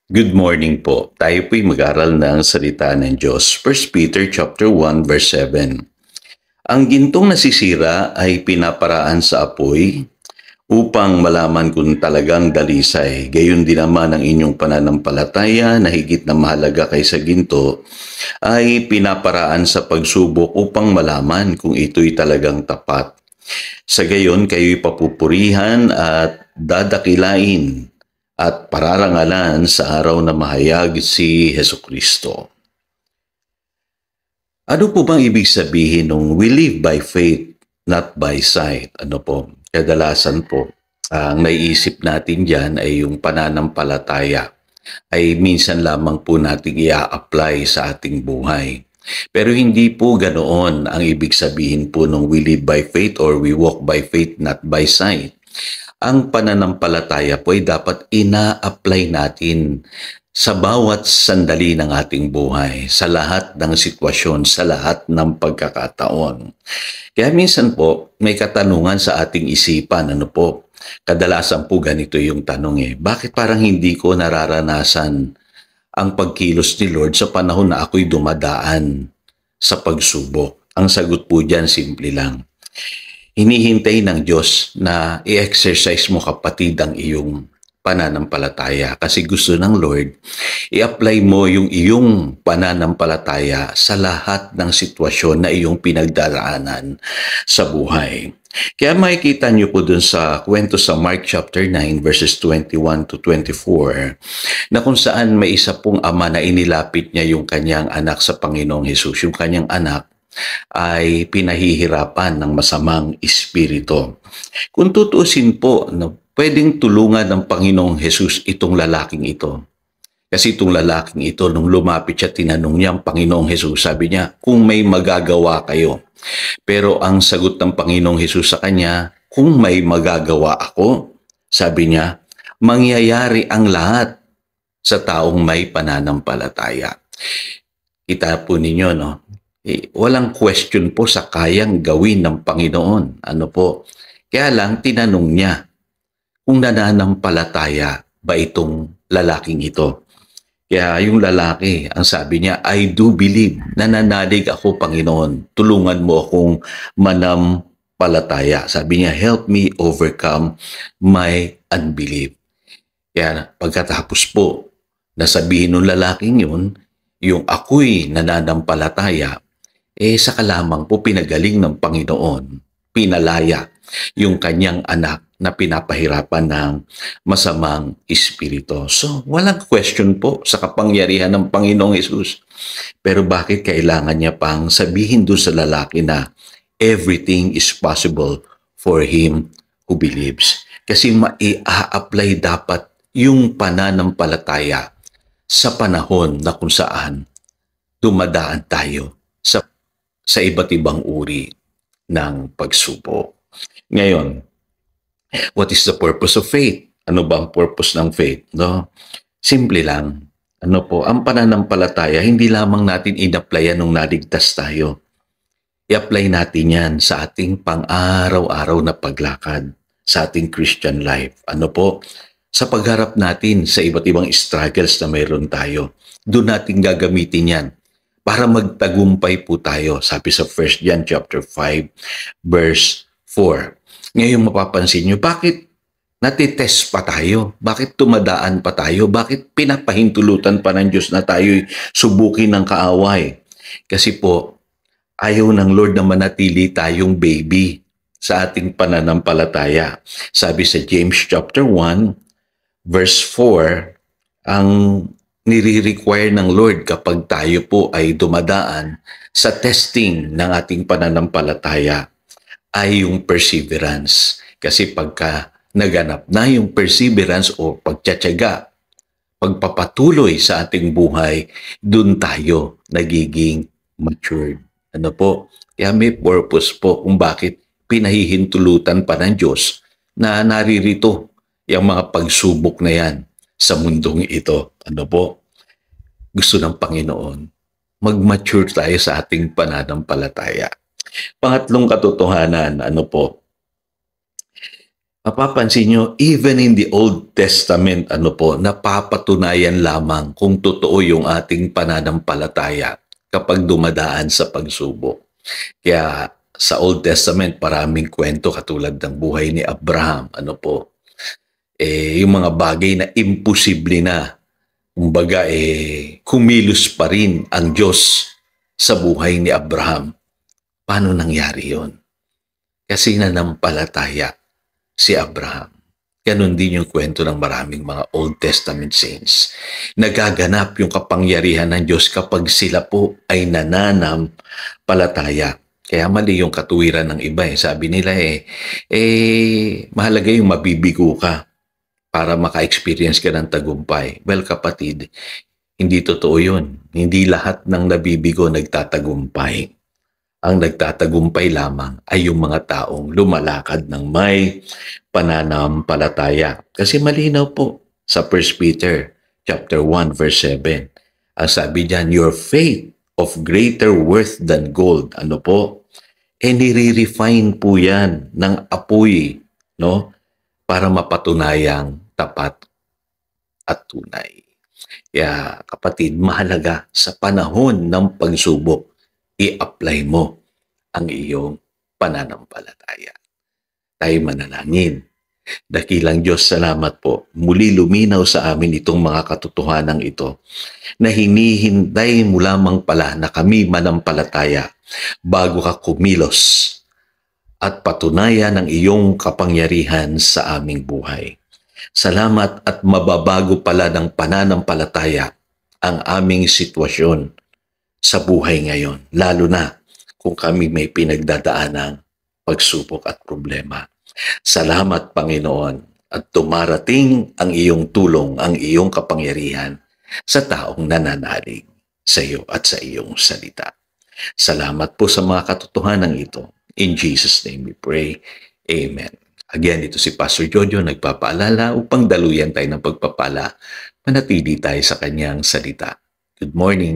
Good morning po. Tayo po'y mag-aral ng salita ng Diyos. 1 Peter chapter 1 verse 7. Ang gintong nasisira ay pinaparaan sa apoy upang malaman kung talagang dalisay. Gayon din naman ang inyong pananampalataya na higit na mahalaga kaysa ginto ay pinaparaan sa pagsubok upang malaman kung ito'y talagang tapat. Sa gayon, kayo'y papupurihan at dadakilain at pararangalan sa araw na mahayag si Hesukristo. Ano po bang ibig sabihin nung we live by faith, not by sight? Ano po? Kadalasan po, ang naiisip natin dyan ay yung pananampalataya ay minsan lamang po nating i-apply sa ating buhay. Pero hindi po ganoon ang ibig sabihin po nung we live by faith or we walk by faith, not by sight. Ang pananampalataya po ay dapat ina-apply natin sa bawat sandali ng ating buhay, sa lahat ng sitwasyon, sa lahat ng pagkakataon. Kaya minsan po, may katanungan sa ating isipan, ano po? Kadalasan po ganito yung tanong bakit parang hindi ko nararanasan ang pagkilos ni Lord sa panahon na ako'y dumadaan sa pagsubok? Ang sagot po dyan, simple lang. Hinihintay ng Diyos na i-exercise mo kapatid ang iyong pananampalataya kasi gusto ng Lord i-apply mo yung iyong pananampalataya sa lahat ng sitwasyon na iyong pinagdaraanan sa buhay. Kaya makikita niyo po dun sa kwento sa Mark chapter 9 verses 21 to 24 na kung saan may isa pong ama na inilapit niya yung kanyang anak sa Panginoong Hesus. Yung kanyang anak ay pinahihirapan ng masamang espiritu. Kung tutuusin po, pwedeng tulungan ng Panginoong Hesus itong lalaking ito. Kasi itong lalaking ito, nung lumapit siya, tinanong niya ang Panginoong Hesus, sabi niya, kung may magagawa kayo. Pero ang sagot ng Panginoong Hesus sa kanya, kung may magagawa ako, sabi niya, mangyayari ang lahat sa taong may pananampalataya. Kita po ninyo, no? Walang question po sa kayang gawin ng Panginoon. Ano po? Kaya lang, tinanong niya kung nananampalataya ba itong lalaking ito. Kaya yung lalaki, ang sabi niya, I do believe, nananalig ako, Panginoon. Tulungan mo akong manampalataya. Sabi niya, help me overcome my unbelief. Kaya pagkatapos po, nasabihin ng lalaking yun, yung ako'y nananampalataya, saka lamang po pinagaling ng Panginoon, pinalaya yung kanyang anak na pinapahirapan ng masamang espiritu. So, walang question po sa kapangyarihan ng Panginoong Hesus. Pero bakit kailangan niya pang sabihin doon sa lalaki na everything is possible for him who believes? Kasi mai-apply dapat yung pananampalataya sa panahon na kung saan dumadaan tayo sa iba't ibang uri ng pagsubok. Ngayon, what is the purpose of faith? Ano ba ang purpose ng faith? No? Simple lang. Ano po, ang pananampalataya, hindi lamang natin in-applyan nung naligtas tayo. I-apply natin yan sa ating pang-araw-araw na paglakad, sa ating Christian life. Ano po? Sa pagharap natin sa iba't ibang struggles na mayroon tayo, doon natin gagamitin yan para magtagumpay po tayo. Sabi sa 1 John chapter 5 verse 4. Ngayon mapapansin nyo, bakit natitest pa tayo? Bakit tumadaan pa tayo? Bakit pinapahintulutan pa ng Diyos na tayo'y subukin ng kaaway? Kasi po, ayaw ng Lord na manatili tayong baby sa ating pananampalataya. Sabi sa James chapter 1 verse 4, ang nire-require ng Lord kapag tayo po ay dumadaan sa testing ng ating pananampalataya ay yung perseverance. Kasi pagka naganap na yung perseverance o pagtsatsaga, pagpapatuloy sa ating buhay, dun tayo nagiging matured. Ano po? Kaya may purpose po kung bakit pinahihintulutan pa ng Diyos na naririto yung mga pagsubok na yan sa mundong ito. Ano po? Gusto ng Panginoon, mag-mature tayo sa ating pananampalataya. Pangatlong katotohanan, ano po? Mapapansin nyo, even in the Old Testament, napapatunayan lamang kung totoo yung ating pananampalataya kapag dumadaan sa pagsubok. Kaya sa Old Testament, maraming kwento katulad ng buhay ni Abraham, yung mga bagay na imposible na. Kumbaga, kumilos pa rin ang Diyos sa buhay ni Abraham. Paano nangyari yon? Kasi nanampalataya si Abraham. Ganon din yung kwento ng maraming mga Old Testament saints. Nagaganap yung kapangyarihan ng Diyos kapag sila po ay nananampalataya. Kaya mali yung katuwiran ng iba. Sabi nila mahalaga yung mabibigo ka para maka-experience ka ng tagumpay. Well, kapatid, hindi totoo yun. Hindi lahat ng nabibigo nagtatagumpay. Ang nagtatagumpay lamang ay yung mga taong lumalakad ng may pananampalataya. Kasi malinaw po sa 1 Peter chapter 1 verse 7. Ang sabi diyan, your faith of greater worth than gold. Nire-refine po yan ng apoy, para mapatunayang tapat at tunay. Kaya kapatid, mahalaga sa panahon ng pagsubok, i-apply mo ang iyong pananampalataya. Tayo manalangin. Dakilang Diyos, salamat po. Muli luminaw sa amin itong mga katotohanan ito na hinihintay mo lamang pala na kami manampalataya bago ka kumilos at patunayan ang iyong kapangyarihan sa aming buhay. Salamat at mababago pala ng pananampalataya ang aming sitwasyon sa buhay ngayon, lalo na kung kami may pinagdadaanang pagsubok at problema. Salamat, Panginoon, at dumarating ang iyong tulong, ang iyong kapangyarihan sa taong nananalig sa iyo at sa iyong salita. Salamat po sa mga katotohanan ito. In Jesus' name we pray. Amen. Again, ito si Pastor Jojo nagpapaalala upang daluyan tayo ng pagpapala, manatili tayo sa kanyang salita. Good morning.